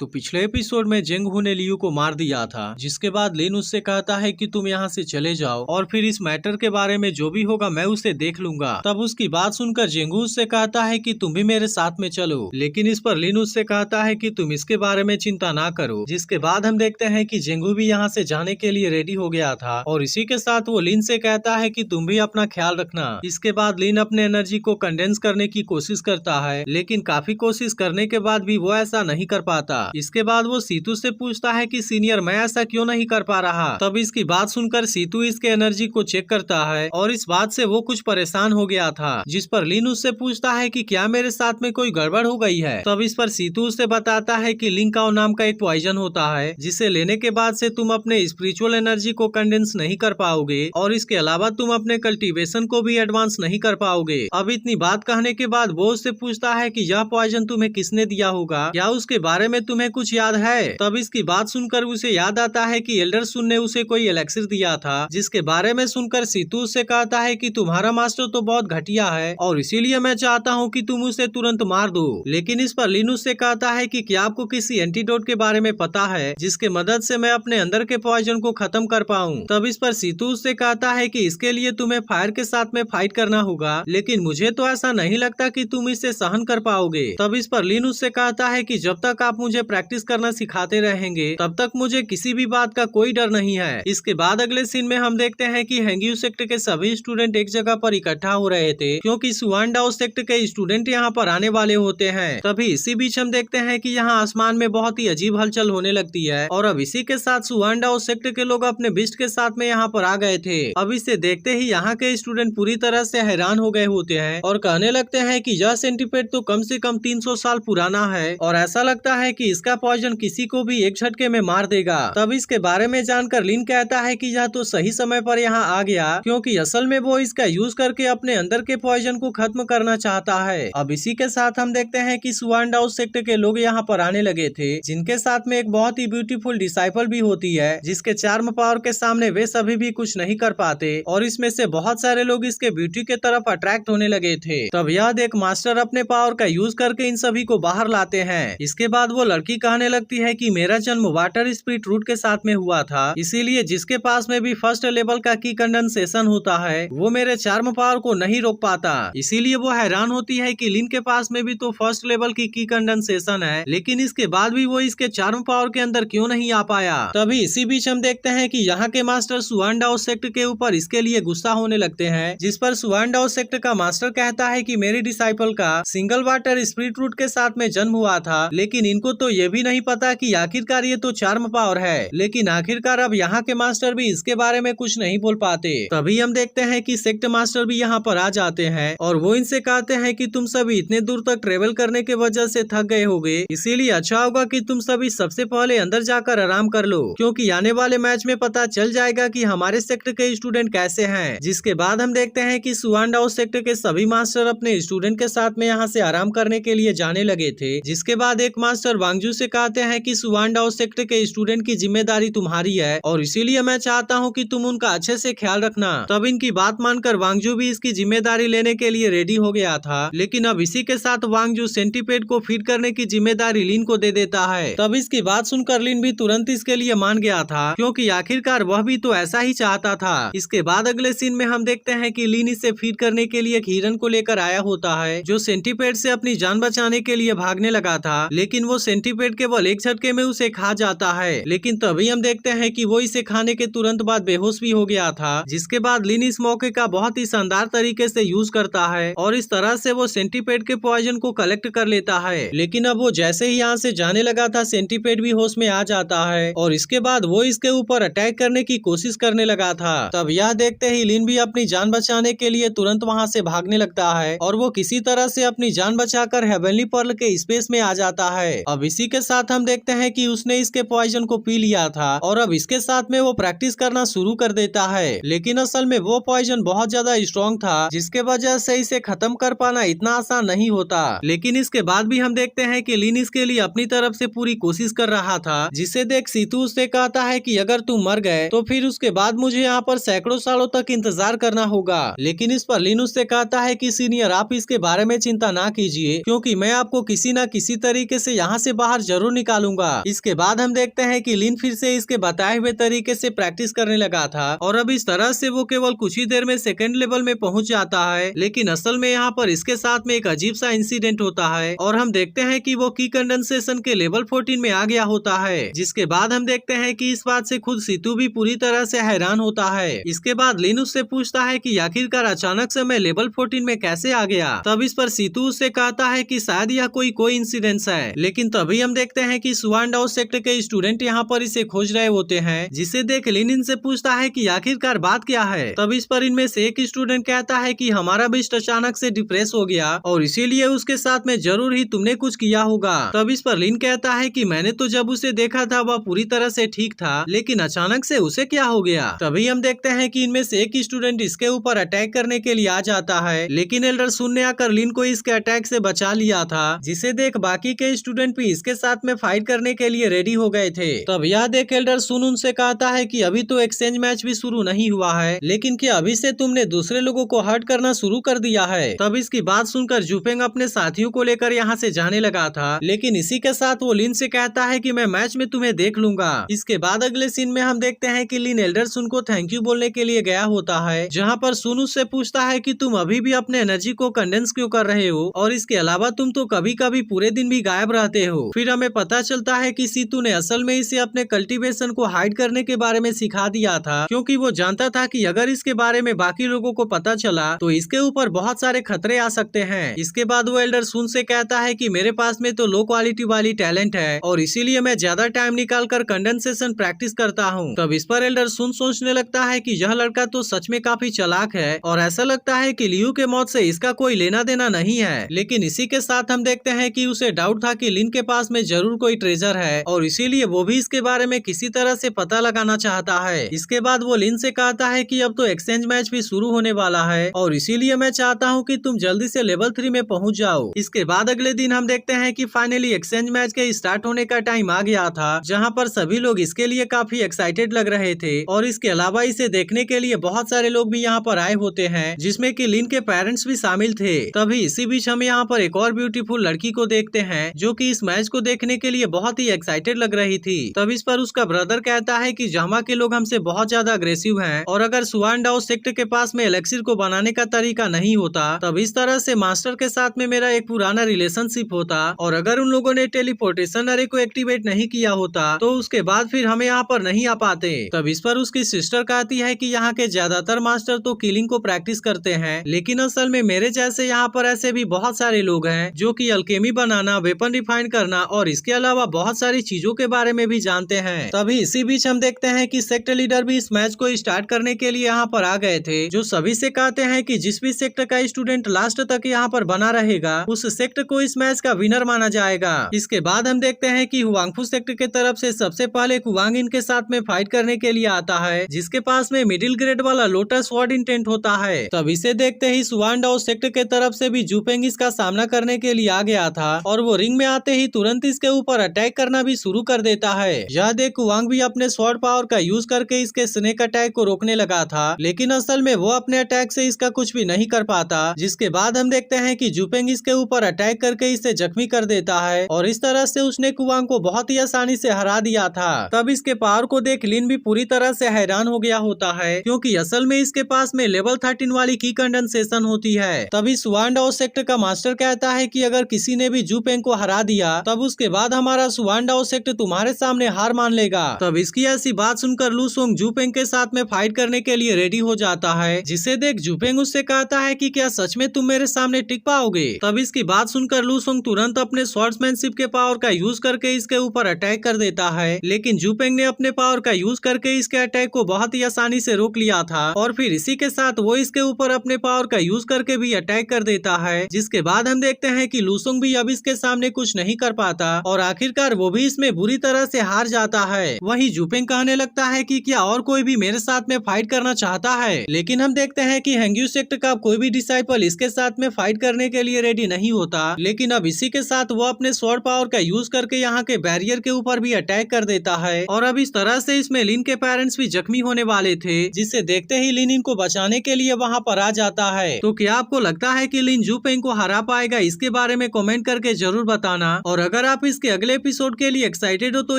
तो पिछले एपिसोड में जेंगहू ने लियू को मार दिया था, जिसके बाद लिन उससे कहता है कि तुम यहाँ से चले जाओ और फिर इस मैटर के बारे में जो भी होगा मैं उसे देख लूंगा। तब उसकी बात सुनकर जेंगहू उससे कहता है कि तुम भी मेरे साथ में चलो, लेकिन इस पर लिन उससे कहता है कि तुम इसके बारे में चिंता ना करो। जिसके बाद हम देखते हैं कि जेंगहू भी यहाँ से जाने के लिए रेडी हो गया था और इसी के साथ वो लिन से कहता है कि तुम भी अपना ख्याल रखना। इसके बाद लिन अपने एनर्जी को कंडेंस करने की कोशिश करता है, लेकिन काफी कोशिश करने के बाद भी वो ऐसा नहीं कर पाता। इसके बाद वो सीतू से पूछता है कि सीनियर मैं ऐसा क्यों नहीं कर पा रहा। तब इसकी बात सुनकर सीतू इसके एनर्जी को चेक करता है और इस बात से वो कुछ परेशान हो गया था। जिस पर लिन उससे पूछता है कि क्या मेरे साथ में कोई गड़बड़ हो गई है। तब इस पर सीतू उसे बताता है कि लिंकाओ नाम का एक पॉइजन होता है, जिसे लेने के बाद से तुम अपने स्पिरिचुअल एनर्जी को कंडेंस नहीं कर पाओगे और इसके अलावा तुम अपने कल्टीवेशन को भी एडवांस नहीं कर पाओगे। अब इतनी बात कहने के बाद वो उससे पूछता है कि यह पॉइजन तुम्हें किसने दिया होगा, क्या उसके बारे में तुम्हें कुछ याद है। तब इसकी बात सुनकर उसे याद आता है कि एल्डर सुन ने उसे कोई एलेक्सिर दिया था, जिसके बारे में सुनकर सीतू उससे कहता है कि तुम्हारा मास्टर तो बहुत घटिया है और इसीलिए मैं चाहता हूँ कि तुम उसे तुरंत मार दो। लेकिन इस पर लिन उससे कहता है कि क्या आपको किसी एंटीडोट के बारे में पता है जिसके मदद से मैं अपने अंदर के पॉइजन को खत्म कर पाऊँ। तब इस पर सीतू उससे कहता है कि इसके लिए तुम्हें फायर के साथ में फाइट करना होगा, लेकिन मुझे तो ऐसा नहीं लगता कि तुम इसे सहन कर पाओगे। तब इस पर लिन उससे कहता है कि जब तक आप मुझे प्रैक्टिस करना सिखाते रहेंगे तब तक मुझे किसी भी बात का कोई डर नहीं है। इसके बाद अगले सीन में हम देखते हैं कि हैंग्यू सेक्ट के सभी स्टूडेंट एक जगह पर इकट्ठा हो रहे थे, क्योंकि सुआनडाओ सेक्ट के स्टूडेंट यहाँ पर आने वाले होते हैं। तभी इसी बीच हम देखते हैं कि यहाँ आसमान में बहुत ही अजीब हलचल होने लगती है और अब इसी के साथ सुआनडाओ सेक्ट के लोग अपने बिस्ट के साथ में यहाँ पर आ गए थे। अब इसे देखते ही यहाँ के स्टूडेंट पूरी तरह से हैरान हो गए होते हैं और कहने लगते हैं कि यह सेंटीपेड तो कम से कम 300 साल पुराना है और ऐसा लगता है कि इसका पॉइजन किसी को भी एक झटके में मार देगा। तब इसके बारे में जानकर लिन कहता है कि यह तो सही समय पर यहाँ आ गया, क्योंकि असल में वो इसका यूज करके अपने अंदर के पॉइजन को खत्म करना चाहता है। अब इसी के साथ हम देखते हैं कि सुआनडाओ सेक्ट के लोग यहाँ पर आने लगे थे, जिनके साथ में एक बहुत ही ब्यूटीफुल डिसाइपल भी होती है, जिसके चार्म पावर के सामने वे सभी भी कुछ नहीं कर पाते और इसमें से बहुत सारे लोग इसके ब्यूटी के तरफ अट्रैक्ट होने लगे थे। तब यह देख मास्टर अपने पावर का यूज करके इन सभी को बाहर लाते हैं। इसके बाद वो लड़की कहने लगती है कि मेरा जन्म वाटर स्पिरिट रूट के साथ में हुआ था, इसीलिए जिसके पास में भी फर्स्ट लेवल का की कंडेंसेशन होता है वो मेरे चार्म पावर को नहीं रोक पाता। इसीलिए वो हैरान होती है कि लिन के पास में भी तो फर्स्ट लेवल की कंडेंसेशन है, लेकिन इसके बाद भी वो इसके चार्म पावर के अंदर क्यों नहीं आ पाया। तभी इसी बीच हम देखते हैं कि यहाँ के मास्टर सुआनडाओ सेक्ट के ऊपर इसके लिए गुस्सा होने लगते हैं, जिस पर सुआनडाओ सेक्ट का मास्टर कहता है कि मेरी डिसाइपल का सिंगल वाटर स्पिरिट रूट के साथ में जन्म हुआ था, लेकिन इनको तो ये भी नहीं पता कि आखिरकार ये तो चार्म पावर है। लेकिन आखिरकार अब यहाँ के मास्टर भी इसके बारे में कुछ नहीं बोल पाते। तभी हम देखते हैं कि सेक्ट मास्टर भी यहाँ पर आ जाते हैं और वो इनसे कहते हैं कि तुम सभी इतने दूर तक ट्रेवल करने के वजह से थक गए होगे, इसीलिए अच्छा होगा कि तुम सभी सबसे पहले अंदर जाकर आराम कर लो, क्योंकि आने वाले मैच में पता चल जाएगा कि हमारे सेक्ट के स्टूडेंट कैसे हैं। जिसके बाद हम देखते हैं कि सुआनडाओ सेक्ट के सभी मास्टर अपने स्टूडेंट के साथ में यहाँ से आराम करने के लिए जाने लगे थे। जिसके बाद एक मास्टर वांगजू से कहते हैं कि सुआनडाओ सेक्ट के स्टूडेंट की जिम्मेदारी तुम्हारी है और इसीलिए मैं चाहता हूं कि तुम उनका अच्छे से ख्याल रखना। तब इनकी बात मानकर वांगजू भी इसकी जिम्मेदारी लेने के लिए रेडी हो गया था, लेकिन अब इसी के साथ वांगजू सेंटीपेड को फीड करने की जिम्मेदारी लिन को दे देता है। तब इसकी बात सुनकर लिन भी तुरंत इसके लिए मान गया था, क्योंकि आखिरकार वह भी तो ऐसा ही चाहता था। इसके बाद अगले सीन में हम देखते हैं कि लिन इसे फीड करने के लिए एक हिरन को लेकर आया होता है, जो सेंटीपेड से अपनी जान बचाने के लिए भागने लगा था, लेकिन वो सेंटीपेड केवल एक झटके में उसे खा जाता है। लेकिन तभी हम देखते हैं कि वो इसे खाने के तुरंत बाद बेहोश भी हो गया था। जिसके बाद लिन इस मौके का बहुत ही शानदार तरीके से यूज करता है और इस तरह से वो सेंटीपेड के पॉइजन को कलेक्ट कर लेता है। लेकिन अब वो जैसे ही यहाँ से जाने लगा था, सेंटीपेड भी होश में आ जाता है और इसके बाद वो इसके ऊपर अटैक करने की कोशिश करने लगा था। तब यह देखते ही लिन भी अपनी जान बचाने के लिए तुरंत वहाँ से भागने लगता है और वो किसी तरह से अपनी जान बचाकर हेवनली पर्ल के स्पेस में आ जाता है। अब इसी के साथ हम देखते हैं कि उसने इसके पॉइजन को पी लिया था और अब इसके साथ में वो प्रैक्टिस करना शुरू कर देता है। लेकिन असल में वो पॉइजन बहुत ज्यादा स्ट्रॉन्ग था, जिसके वजह से इसे खत्म कर पाना इतना आसान नहीं होता। लेकिन इसके बाद भी हम देखते हैं कि लिन इसके लिए अपनी तरफ से पूरी कोशिश कर रहा था, जिसे देख सीतू उससे कहता है कि अगर तुम मर गए तो फिर उसके बाद मुझे यहाँ पर सैकड़ों सालों तक इंतजार करना होगा। लेकिन इस पर लिन उससे कहता है कि सीनियर आप इसके बारे में चिंता ना कीजिए, क्योंकि मैं आपको किसी न किसी तरीके से यहाँ से बाहर जरूर निकालूंगा। इसके बाद हम देखते हैं कि लिन फिर से इसके बताए हुए तरीके से प्रैक्टिस करने लगा था और अब इस तरह से वो केवल कुछ ही देर में सेकंड लेवल में पहुंच जाता है। लेकिन असल में यहाँ पर इसके साथ में एक अजीब सा इंसिडेंट होता है और हम देखते हैं कि वो की कंडेंसेशन के लेवल 14 में आ गया होता है। जिसके बाद हम देखते हैं कि इस बात से खुद सीतू भी पूरी तरह से हैरान होता है। इसके बाद लिन उससे पूछता है कि आखिरकार अचानक से मैं लेवल 14 में कैसे आ गया। तब इस पर सीतू उससे कहता है कि शायद यह कोई इंसिडेंस है। लेकिन तभी हम देखते हैं कि सुवानडाओ सेक्टर के स्टूडेंट यहाँ पर इसे खोज रहे होते हैं, जिसे देख लिन इनसे पूछता है कि आखिरकार बात क्या है। तब इस पर इनमें से एक स्टूडेंट कहता है कि हमारा बिस्ट अचानक से डिप्रेस हो गया और इसीलिए उसके साथ में जरूर ही तुमने कुछ किया होगा। तब इस पर लिन कहता है कि मैंने तो जब उसे देखा था वह पूरी तरह से ठीक था, लेकिन अचानक से उसे क्या हो गया। तभी हम देखते हैं कि इनमें से एक स्टूडेंट इसके ऊपर अटैक करने के लिए आ जाता है, लेकिन एल्डर सुन ने आकर लिन को इसके अटैक से बचा लिया था, जिसे देख बाकी के स्टूडेंट भी इसके साथ में फाइट करने के लिए रेडी हो गए थे। तब यह देख एल्डर सुन उनसे कहता है कि अभी तो एक्सचेंज मैच भी शुरू नहीं हुआ है, लेकिन क्या अभी से तुमने दूसरे लोगों को हर्ट करना शुरू कर दिया है। तब इसकी बात सुनकर जुपेंग अपने साथियों को लेकर यहाँ से जाने लगा था, लेकिन इसी के साथ वो लिन से कहता है कि मैं मैच में तुम्हें देख लूंगा। इसके बाद अगले सीन में हम देखते हैं कि लिन एल्डर सुन को थैंक यू बोलने के लिए गया होता है, जहाँ पर सुन उससे पूछता है कि तुम अभी भी अपने एनर्जी को कंडेंस क्यों कर रहे हो और इसके अलावा तुम तो कभी कभी पूरे दिन भी गायब रहते हो। फिर हमें पता चलता है कि सीतू ने असल में इसे अपने कल्टीवेशन को हाइड करने के बारे में सिखा दिया था, क्योंकि वो जानता था कि अगर इसके बारे में बाकी लोगों को पता चला तो इसके ऊपर बहुत सारे खतरे आ सकते हैं। इसके बाद वो एल्डर सुन से कहता है कि मेरे पास में तो लो क्वालिटी वाली टैलेंट है और इसीलिए मैं ज्यादा टाइम निकाल कर कंडेंसेशन प्रैक्टिस करता हूँ। तब इस पर एल्डर सुन सोचने लगता है कि यह लड़का तो सच में काफी चालाक है और ऐसा लगता है कि लियू के मौत से इसका कोई लेना देना नहीं है। लेकिन इसी के साथ हम देखते हैं कि उसे डाउट था कि लिन के पास में जरूर कोई ट्रेजर है और इसीलिए वो भी इसके बारे में किसी तरह से पता लगाना चाहता है। इसके बाद वो लिन से कहता है कि अब तो एक्सचेंज मैच भी शुरू होने वाला है और इसीलिए मैं चाहता हूँ कि तुम जल्दी से लेवल 3 में पहुँच जाओ। इसके बाद अगले दिन हम देखते हैं कि फाइनली एक्सचेंज मैच के स्टार्ट होने का टाइम आ गया था, जहाँ पर सभी लोग इसके लिए काफी एक्साइटेड लग रहे थे और इसके अलावा इसे देखने के लिए बहुत सारे लोग भी यहाँ पर आए होते हैं, जिसमें कि लिन के पेरेंट्स भी शामिल थे। तभी इसी बीच हम यहाँ पर एक और ब्यूटीफुल लड़की को देखते हैं जो कि इस मैच को देखने के लिए बहुत ही एक्साइटेड लग रही थी। तब इस पर उसका ब्रदर कहता है कि जामा के लोग हमसे बहुत ज्यादा अग्रेसिव हैं और अगर सुवानडाओ सेक्टर के पास में एलेक्सिर को बनाने का तरीका नहीं होता तब इस तरह से मास्टर के साथ में मेरा एक पुराना रिलेशनशिप होता और अगर उन लोगों ने टेलीपोर्टेशन अरे को एक्टिवेट नहीं किया होता तो उसके बाद फिर हमें यहाँ पर नहीं आ पाते। तब इस पर उसकी सिस्टर कहती है कि यहाँ के ज्यादातर मास्टर तो किलिंग को प्रैक्टिस करते हैं, लेकिन असल में मेरे जैसे यहाँ पर ऐसे भी बहुत सारे लोग हैं जो कि अल्केमी बनाना, वेपन रिफाइन करना और इसके अलावा बहुत सारी चीजों के बारे में भी जानते हैं। तभी इसी बीच हम देखते हैं कि सेक्टर लीडर भी इस मैच को स्टार्ट करने के लिए यहाँ पर आ गए थे, जो सभी से कहते हैं कि जिस भी सेक्टर का स्टूडेंट लास्ट तक यहाँ पर बना रहेगा उस सेक्टर को इस मैच का विनर माना जाएगा। इसके बाद हम देखते हैं कि हुआंगफू सेक्टर के तरफ से सबसे पहले कुवांग इनके साथ में फाइट करने के लिए आता है, जिसके पास में मिडिल ग्रेड वाला लोटस स्वॉर्ड इंटेंट होता है। तब इसे देखते ही सुवानडाओ सेक्टर के तरफ से भी जुपेंग इसका सामना करने के लिए आ गया था और वो रिंग में आते ही तुरंत इसके ऊपर अटैक करना भी शुरू कर देता है। यह देख कुवांग भी अपने स्वॉर्ड पावर का यूज करके इसके स्नेक अटैक को रोकने लगा था, लेकिन असल में वो अपने अटैक से इसका कुछ भी नहीं कर पाता। जिसके बाद हम देखते हैं कि जुपेंग इसके ऊपर अटैक करके इसे जख्मी कर देता है और इस तरह से उसने कुवांग को बहुत ही आसानी से हरा दिया था। तब इसके पावर को देख लिन भी पूरी तरह से हैरान हो गया होता है, क्योंकि असल में इसके पास में लेवल 13 वाली की कंडेंसेशन होती है। तभी सुवानडाओ सेक्टर का मास्टर कहता है कि अगर किसी ने भी जुपेंग को हरा दिया तब उसके बाद हमारा सुवानडाओ सेक्टर तुम्हारे सामने हार मान लेगा। तब इसकी ऐसी बात सुनकर लूसोंग जुपेंग के साथ में फाइट करने के लिए रेडी हो जाता है, जिसे देख जुपेंग उससे कहता है कि क्या सच में तुम मेरे सामने टिक पाओगे। तब इसकी बात सुनकर लूसोंग तुरंत अपने स्वॉर्ड्समैनशिप के पावर का यूज करके इसके ऊपर अटैक कर देता है, लेकिन जुपेंग ने अपने पावर का यूज करके इसके अटैक को बहुत ही आसानी से रोक लिया था और फिर इसी के साथ वो इसके ऊपर अपने पावर का यूज करके भी अटैक कर देता है। जिसके बाद हम देखते हैं कि लूसोंग भी अब इसके सामने कुछ नहीं कर पाता और आखिरकार वो भी इसमें बुरी तरह से हार जाता है। वहीं जुपेंग कहने लगता है कि क्या और कोई भी मेरे साथ में फाइट करना चाहता है, लेकिन हम देखते हैं कि हैंग्यू सेक्टर का कोई भी डिसाइपल इसके साथ में फाइट करने के लिए रेडी नहीं होता। लेकिन अब इसी के साथ वो अपने स्वॉर्ड पावर का यूज करके यहाँ के बैरियर के ऊपर भी अटैक कर देता है और अब इस तरह से इसमें लिन के पेरेंट्स भी जख्मी होने वाले थे, जिसे देखते ही लिन इनको बचाने के लिए वहाँ पर आ जाता है। तो क्या आपको लगता है कि लिन जुपेंग को हरा पाएगा? इसके बारे में कमेंट करके जरूर बताना और अगर अगर आप इसके अगले एपिसोड के लिए एक्साइटेड हो तो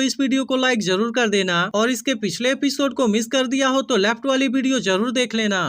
इस वीडियो को लाइक जरूर कर देना और इसके पिछले एपिसोड को मिस कर दिया हो तो लेफ्ट वाली वीडियो जरूर देख लेना।